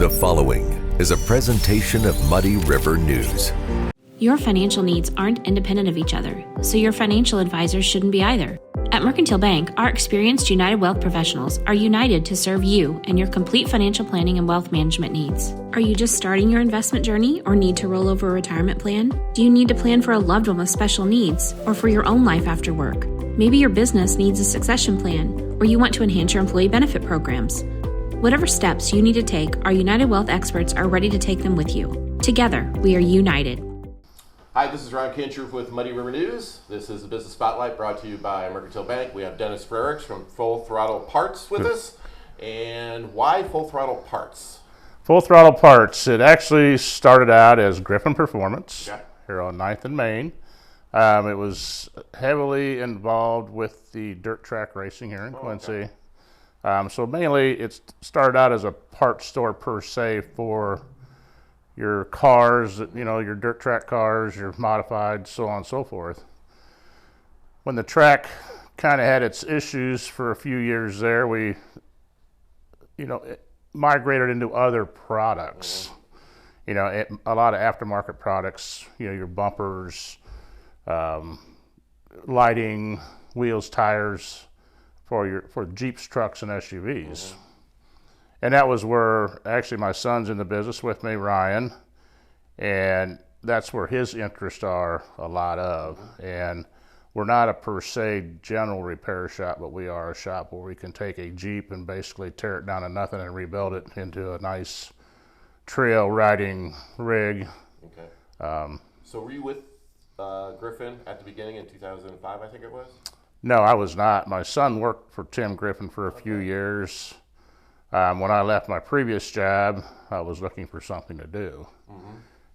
The following is a presentation of Muddy River News. Your financial needs aren't independent of each other, so your financial advisors shouldn't be either. At Mercantile Bank, our experienced United Wealth professionals are united to serve you and your complete financial planning and wealth management needs. Are you just starting your investment journey or need to roll over a retirement plan? Do you need to plan for a loved one with special needs or for your own life after work? Maybe your business needs a succession plan or you want to enhance your employee benefit programs. Whatever steps you need to take, our United Wealth experts are ready to take them with you. Together, we are united. Hi, this is Ron Kincher with Muddy River News. This is the Business Spotlight brought to you by Mercantile Bank. We have Dennis Frericks from Full Throttle Parts with us. And why Full Throttle Parts? Full Throttle Parts. It actually started out as Griffin Performance here on 9th and Main. It was heavily involved with the dirt track racing here in Quincy. So mainly it started out as a parts store per se for your cars, your dirt track cars, your modified, so on and so forth. When the track kind of had its issues for a few years there, we, it migrated into other products. A lot of aftermarket products, your bumpers, lighting, wheels, tires for Jeeps, trucks, and SUVs. And that was where actually my son's in the business with me, Ryan, and that's where his interests are a lot of. And we're not a per se general repair shop, but we are a shop where we can take a Jeep and basically tear it down to nothing and rebuild it into a nice trail riding rig. Okay. So were you with Griffin at the beginning in 2005, I think it was? No, I was not. My son worked for Tim Griffin for a few years. When I left my previous job, I was looking for something to do.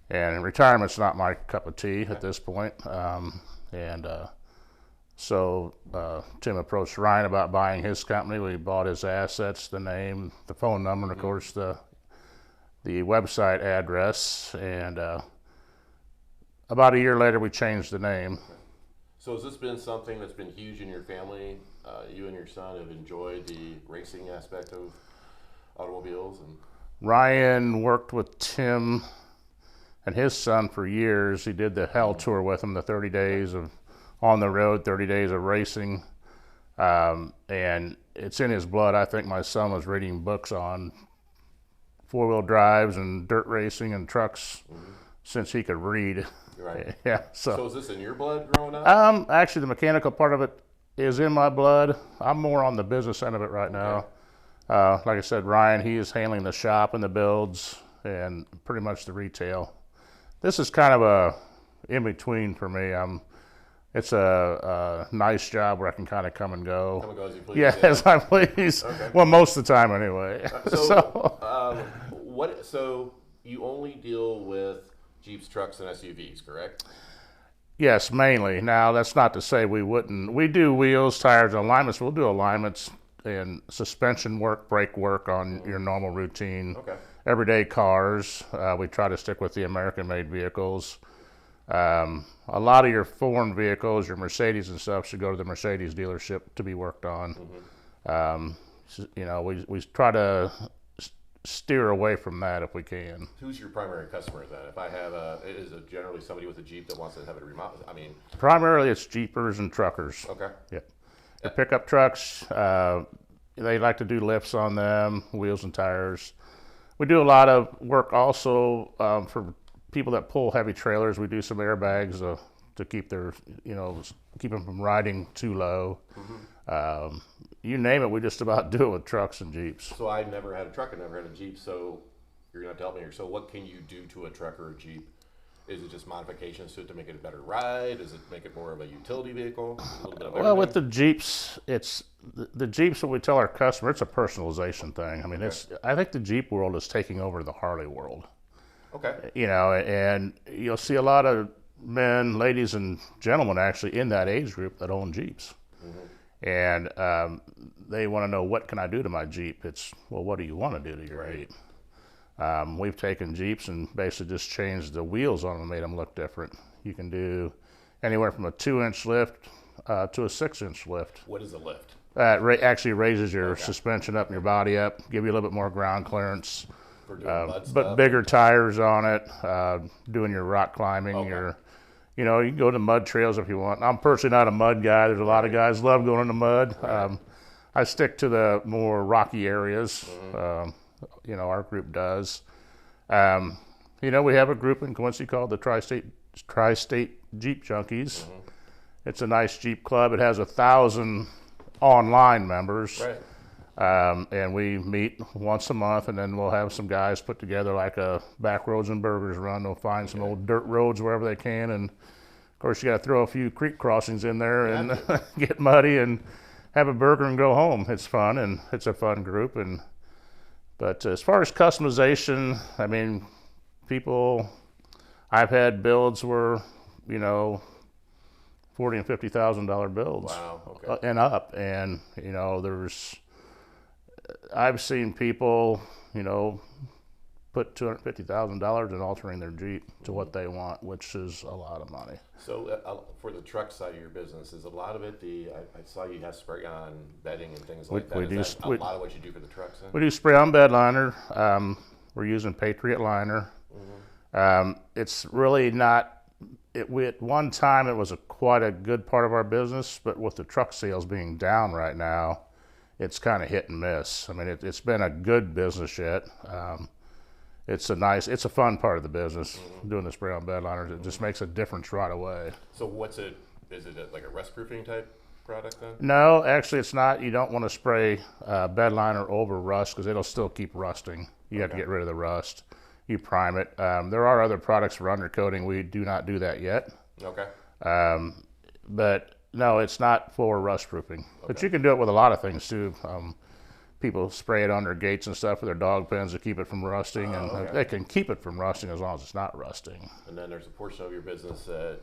And retirement's not my cup of tea at this point. So Tim approached Ryan about buying his company. We bought his assets, the name, the phone number, and of course the website address. And about a year later, we changed the name. So has this been something that's been huge in your family? You and your son have enjoyed the racing aspect of automobiles? And Ryan worked with Tim and his son for years. He did the Hell Tour with him, the 30 days of on the road, 30 days of racing. And it's in his blood. I think my son was reading books on four-wheel drives and dirt racing and trucks since he could read. Right. Yeah. So is this in your blood growing up? Actually, the mechanical part of it is in my blood. I'm more on the business end of it right now. Like I said, Ryan, he is handling the shop and the builds and pretty much the retail. This is kind of a in-between for me. It's a nice job where I can kind of come and go. Come and go as you please. Yeah, as I please. Okay. Well, most of the time anyway. So you only deal with Jeeps, trucks, and SUVs, correct? Yes, mainly. Now, that's not to say we wouldn't. We do wheels, tires, and alignments. We'll do alignments and suspension work, brake work on your normal routine. Everyday cars. We try to stick with the American-made vehicles. A lot of your foreign vehicles, your Mercedes and stuff, should go to the Mercedes dealership to be worked on. We try to steer away from that if we can. Who's your primary customer then? If I have is it generally somebody with a Jeep that wants to have it remodeled? Primarily it's Jeepers and truckers. Okay. Yep. The pickup trucks, they like to do lifts on them, wheels and tires. We do a lot of work also for people that pull heavy trailers. We do some airbags to keep their, keep them from riding too low. You name it, we just about do it with trucks and Jeeps. So I never had a truck, I never had a Jeep, so you're going to have to help me here. So what can you do to a truck or a Jeep? Is it just modifications to it to make it a better ride? Does it make it more of a utility vehicle? A little bit of well, with the Jeeps, it's the Jeeps, what we tell our customer, it's a personalization thing. I think the Jeep world is taking over the Harley world. Okay. And you'll see a lot of men, ladies, and gentlemen actually in that age group that own Jeeps. And they want to know, what can I do to my Jeep? It's, well, what do you want to do to your Jeep? We've taken Jeeps and basically just changed the wheels on them and made them look different. You can do anywhere from a 2-inch lift to a 6-inch lift. What is a lift? It actually raises your suspension up and your body up, give you a little bit more ground clearance. For doing mud but stuff? bigger tires on it, doing your rock climbing, Okay. you can go to mud trails if you want. I'm personally not a mud guy. There's a lot of guys love going in the mud. Right. I stick to the more rocky areas. Our group does. We have a group in Quincy called the Tri-State Jeep Junkies. It's a nice Jeep club. It has 1,000 online members. Right. And we meet once a month, and then we'll have some guys put together like a back roads and burgers run. They'll find some old dirt roads wherever they can, and of course you got to throw a few creek crossings in there and get muddy and have a burger and go home. It's fun, and it's a fun group. But as far as customization, I mean, I've had builds where $40,000 and $50,000 builds. Wow. Okay. And up, and I've seen people, put $250,000 in altering their Jeep to what they want, which is a lot of money. So for the truck side of your business, is a lot of it I saw you have spray on bedding and things like that. Is that a lot of what you do for the trucks then? We do spray on bed liner. We're using Patriot liner. It's really not. At one time it was quite a good part of our business, but with the truck sales being down right now, it's kind of hit and miss. I mean, it's been a good business yet. It's a fun part of the business, doing the spray on bed liners. It just makes a difference right away. So is it like a rust proofing type product then? No, actually it's not. You don't want to spray bed liner over rust because it'll still keep rusting. You have to get rid of the rust. You prime it. There are other products for undercoating. We do not do that yet. Okay. But no, it's not for rust proofing. But you can do it with a lot of things too. People spray it on their gates and stuff with their dog pens to keep it from rusting, and they can keep it from rusting as long as it's not rusting. And then there's a portion of your business that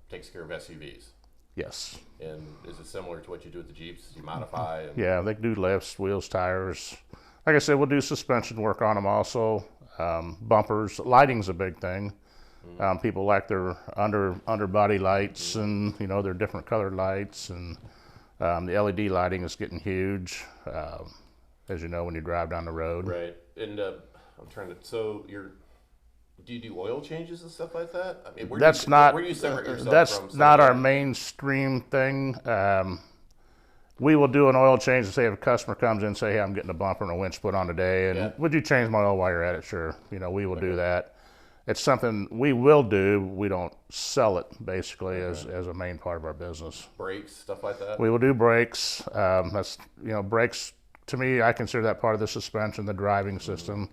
takes care of SUVs. Yes. And is it similar to what you do with the Jeeps? You modify? Yeah, they do lifts, wheels, tires. Like I said, we'll do suspension work on them also. Bumpers, lighting's a big thing. People like their underbody lights, and their different colored lights, and the LED lighting is getting huge, as you know, when you drive down the road. Right. And I'm trying to. So do you do oil changes and stuff like that? I mean, where do you separate yourself that's from? That's not our mainstream thing. We will do an oil change. Say if a customer comes in and say, "Hey, I'm getting a bumper and a winch put on today, and would you change my oil while you're at it?" Sure. We will do that. It's something we will do. We don't sell it basically as a main part of our business. Brakes, stuff like that? We will do brakes. That's brakes, to me, I consider that part of the suspension, the driving system,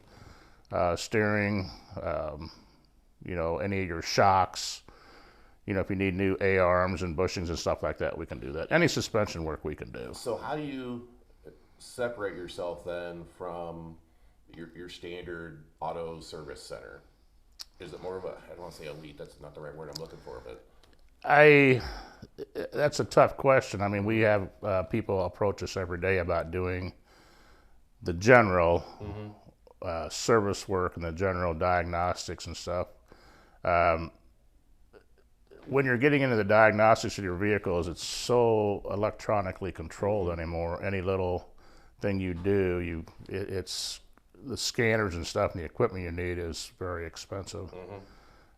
steering, any of your shocks. If you need new A-arms and bushings and stuff like that, we can do that. Any suspension work we can do. So how do you separate yourself then from your standard auto service center? Is it more of I don't want to say elite, that's not the right word I'm looking for, but that's a tough question. I mean, we have people approach us every day about doing the general service work and the general diagnostics and stuff. When you're getting into the diagnostics of your vehicles, it's so electronically controlled anymore. Any little thing you do, it's the scanners and stuff and the equipment you need is very expensive.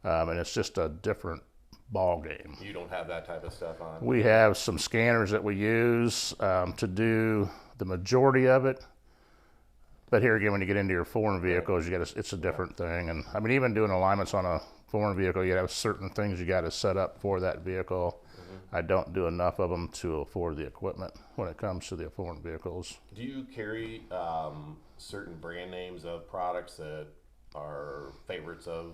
And it's just a different ball game. You don't have that type of stuff on? We have some scanners that we use to do the majority of it. But here again, when you get into your foreign vehicles, it's a different thing. And I mean, even doing alignments on a foreign vehicle, you have certain things you got to set up for that vehicle. I don't do enough of them to afford the equipment when it comes to the foreign vehicles. Do you carry certain brand names of products that are favorites of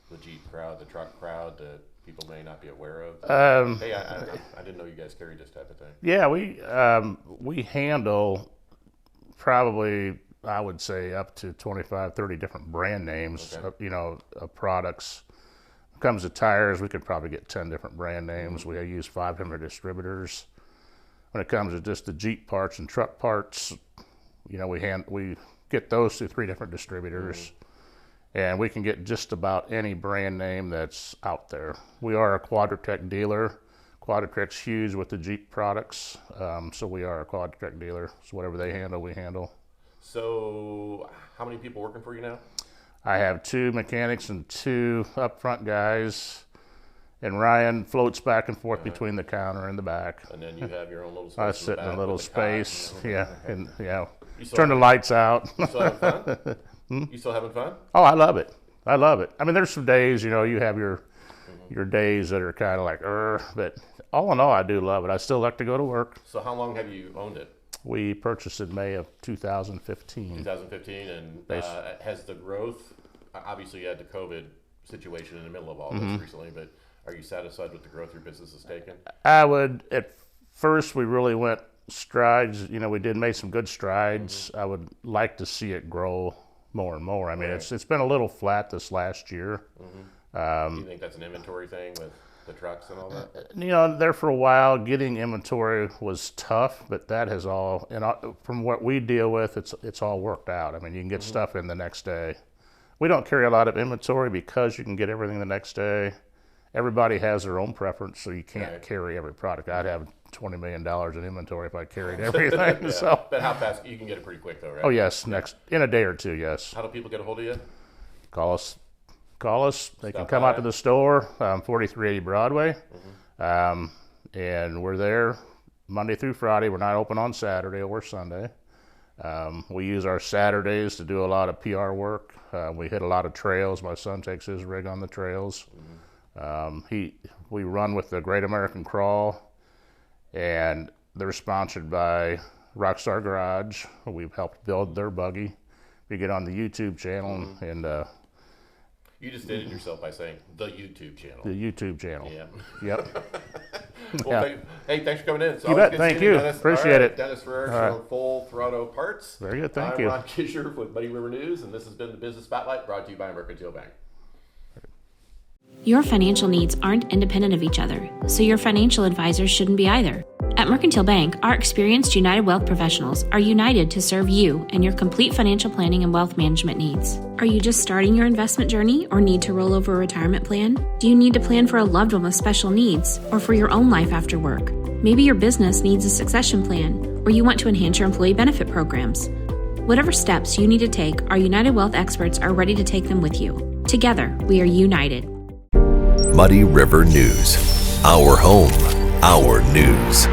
the Jeep crowd, the truck crowd, that people may not be aware of? Hey, I didn't know you guys carried this type of thing. Yeah, we handle probably, I would say, up to 25, 30 different brand names, of products. When it comes to tires, we could probably get 10 different brand names. We use 500 distributors. When it comes to just the Jeep parts and truck parts, we get those through 3 different distributors. And we can get just about any brand name that's out there. We are a Quadratec dealer. Quadratec's huge with the Jeep products, so we are a Quadratec dealer. So whatever they handle, we handle. So how many people working for you now? I have 2 mechanics and 2 up front guys, and Ryan floats back and forth between the counter and the back. And then you have your own little space. I sit in a little space, and still turn the lights out. You still having fun? You still having fun? Oh, I love it. I love it. I mean, there's some days, you have your days that are kind of like, but all in all, I do love it. I still like to go to work. So how long have you owned it? We purchased in May of 2015. 2015, and has the growth, obviously you had the COVID situation in the middle of all this recently, but are you satisfied with the growth your business has taken? I would, at first we really went strides, we did make some good strides. I would like to see it grow more and more. I mean, it's been a little flat this last year. Do you think that's an inventory thing with the trucks and all that? There for a while, getting inventory was tough, but that has all, from what we deal with, it's all worked out. I mean, you can get stuff in the next day. We don't carry a lot of inventory because you can get everything the next day. Everybody has their own preference, so you can't carry every product. I'd have $20 million in inventory if I carried everything. So, but how fast? You can get it pretty quick, though, right? Oh yes, in a day or 2, yes. How do people get a hold of you? Call us. They can come out to the store, 4380 Broadway, and we're there Monday through Friday. We're not open on Saturday or Sunday. We use our Saturdays to do a lot of PR work. We hit a lot of trails. My son takes his rig on the trails. We run with the Great American Crawl, and they're sponsored by Rockstar Garage. We've helped build their buggy. We get on the YouTube channel and. You just did it yourself by saying the YouTube channel. The YouTube channel. Yeah. Yep. Well, thanks for coming in. You bet. Thank you. Appreciate it. Dennis Ferrer from Full Throttle Parts. Very good. Thank I'm you. Ron Kisher with Muddy River News, and this has been the Business Spotlight brought to you by Mercantile Bank. Your financial needs aren't independent of each other, so your financial advisors shouldn't be either. At Mercantile Bank, our experienced United Wealth professionals are united to serve you and your complete financial planning and wealth management needs. Are you just starting your investment journey or need to roll over a retirement plan? Do you need to plan for a loved one with special needs or for your own life after work? Maybe your business needs a succession plan or you want to enhance your employee benefit programs. Whatever steps you need to take, our United Wealth experts are ready to take them with you. Together, we are united. Muddy River News. Our home, our news.